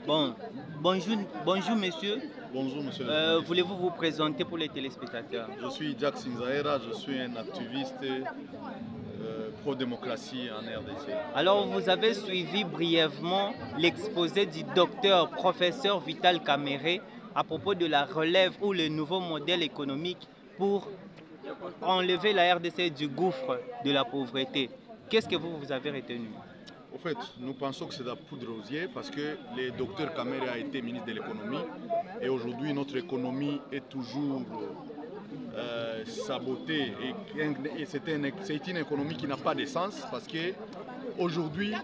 Bon, bonjour monsieur. Bonjour monsieur le journaliste. Voulez-vous vous présenter pour les téléspectateurs? Je suis Jack Sinzaera, je suis un activiste pro-démocratie en RDC. Alors vous avez suivi brièvement l'exposé du docteur professeur Vital Kamerhe à propos de la relève ou le nouveau modèle économique pour enlever la RDC du gouffre de la pauvreté. Qu'est-ce que vous avez retenu? En fait, nous pensons que c'est de la poudre aux yeux parce que le docteur Kamerhe a été ministre de l'économie et aujourd'hui notre économie est toujours sabotée et c'est une économie qui n'a pas de sens parce que aujourd'hui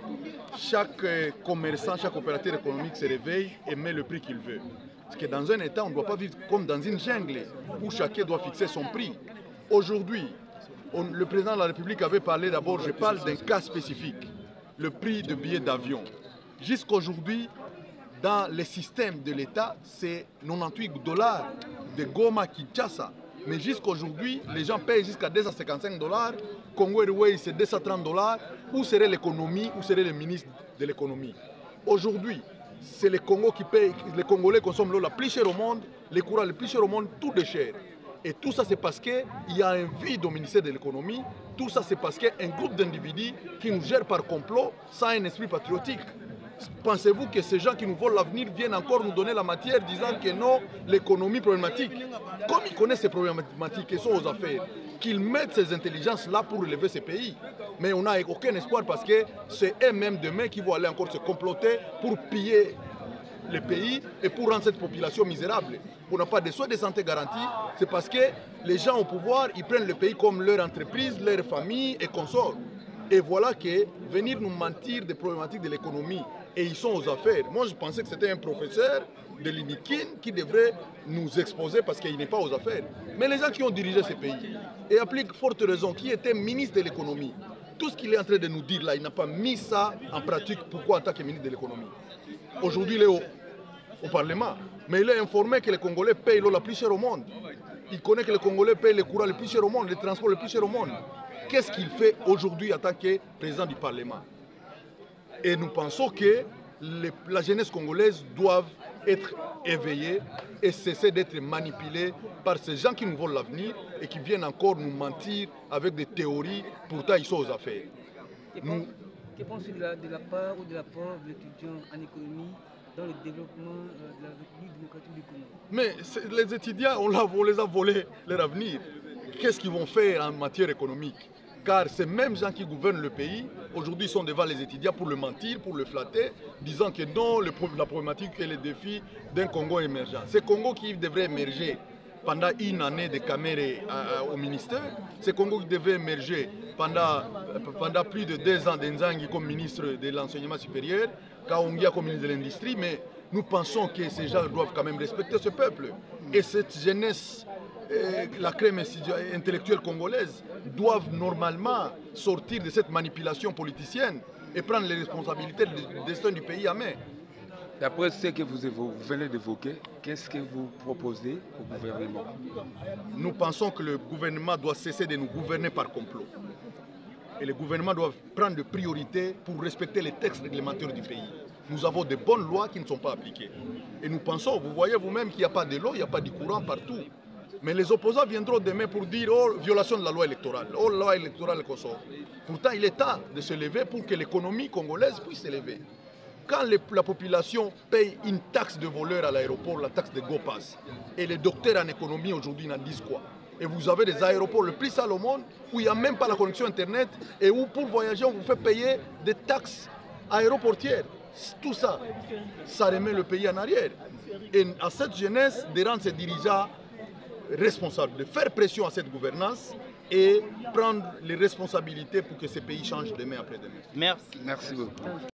chaque commerçant, chaque opérateur économique se réveille et met le prix qu'il veut. Parce que dans un État, on ne doit pas vivre comme dans une jungle où chacun doit fixer son prix. Aujourd'hui, le président de la République avait parlé d'abord, je parle d'un cas spécifique. Le prix de billets d'avion. Jusqu'aujourd'hui, dans le système de l'État, c'est 98 $ de Goma Kinshasa. Mais jusqu'aujourd'hui, les gens payent jusqu'à 255 $. Congo Airways, c'est 230 $. Où serait l'économie? Où serait le ministre de l'économie? Aujourd'hui, c'est le Congo qui paye. Les Congolais consomment l'eau la plus chère au monde, les courants les plus chers au monde, tout est cher. Et tout ça, c'est parce qu'il y a un vide au ministère de l'économie. Tout ça, c'est parce qu'il y a un groupe d'individus qui nous gèrent par complot sans un esprit patriotique. Pensez-vous que ces gens qui nous volent l'avenir viennent encore nous donner la matière disant que non, l'économie problématique? Comme ils connaissent ces problématiques et sont aux affaires, qu'ils mettent ces intelligences-là pour relever ces pays. Mais on n'a aucun espoir parce que c'est eux-mêmes demain qui vont aller encore se comploter pour piller le pays et pour rendre cette population misérable. On n'a pas de soins de santé garantis, c'est parce que les gens au pouvoir, ils prennent le pays comme leur entreprise, leur famille et consorts. Et voilà que venir nous mentir des problématiques de l'économie et ils sont aux affaires. Moi, je pensais que c'était un professeur de l'INIKIN qui devrait nous exposer parce qu'il n'est pas aux affaires. Mais les gens qui ont dirigé ce pays et appliquent forte raison, qui était ministre de l'économie, tout ce qu'il est en train de nous dire là, il n'a pas mis ça en pratique. Pourquoi en tant que ministre de l'économie? Aujourd'hui, il est au Parlement, mais il est informé que les Congolais payent l'eau la plus chère au monde. Il connaît que les Congolais payent les courants les plus chers au monde, les transports les plus chers au monde. Qu'est-ce qu'il fait aujourd'hui en tant que président du Parlement? Et nous pensons que la jeunesse congolaise doit être éveillée et cesser d'être manipulée par ces gens qui nous volent l'avenir et qui viennent encore nous mentir avec des théories, pourtant ils sont aux affaires. Que pensez-vous de la part ou de l'apport de l'étudiant en économie dans le développement de la République démocratique du Congo? Mais les étudiants, on les a volés leur avenir. Qu'est-ce qu'ils vont faire en matière économique? Car ces mêmes gens qui gouvernent le pays, aujourd'hui sont devant les étudiants pour le mentir, pour le flatter, disant que non, la problématique et les défis d'un Congo émergent. C'est Congo qui devrait émerger pendant une année de Kamerhe au ministère. C'est Congo qui devait émerger pendant plus de 2 ans d'Nzangi comme ministre de l'enseignement supérieur, Kaongia comme ministre de l'industrie, mais nous pensons que ces gens doivent quand même respecter ce peuple. Et cette jeunesse, la crème intellectuelle congolaise, doivent normalement sortir de cette manipulation politicienne et prendre les responsabilités du destin du pays à main. D'après ce que vous venez d'évoquer, qu'est-ce que vous proposez au gouvernement? Nous pensons que le gouvernement doit cesser de nous gouverner par complot. Et le gouvernement doit prendre des priorités pour respecter les textes réglementaires du pays. Nous avons de bonnes lois qui ne sont pas appliquées. Et nous pensons, vous voyez vous-même qu'il n'y a pas de l'eau, il n'y a pas de courant partout. Mais les opposants viendront demain pour dire « Oh, violation de la loi électorale, oh, loi électorale Kosovo ». Pourtant, il est temps de se lever pour que l'économie congolaise puisse s'élever. Quand la population paye une taxe de voleur à l'aéroport, la taxe de GoPass, et les docteurs en économie aujourd'hui n'en disent quoi? Et vous avez des aéroports le plus sales au monde où il n'y a même pas la connexion Internet et où pour voyager on vous fait payer des taxes aéroportières. Tout ça, ça remet le pays en arrière. Et à cette jeunesse de rendre ses dirigeants responsables, de faire pression à cette gouvernance et prendre les responsabilités pour que ce pays change demain après-demain. Merci. Merci beaucoup.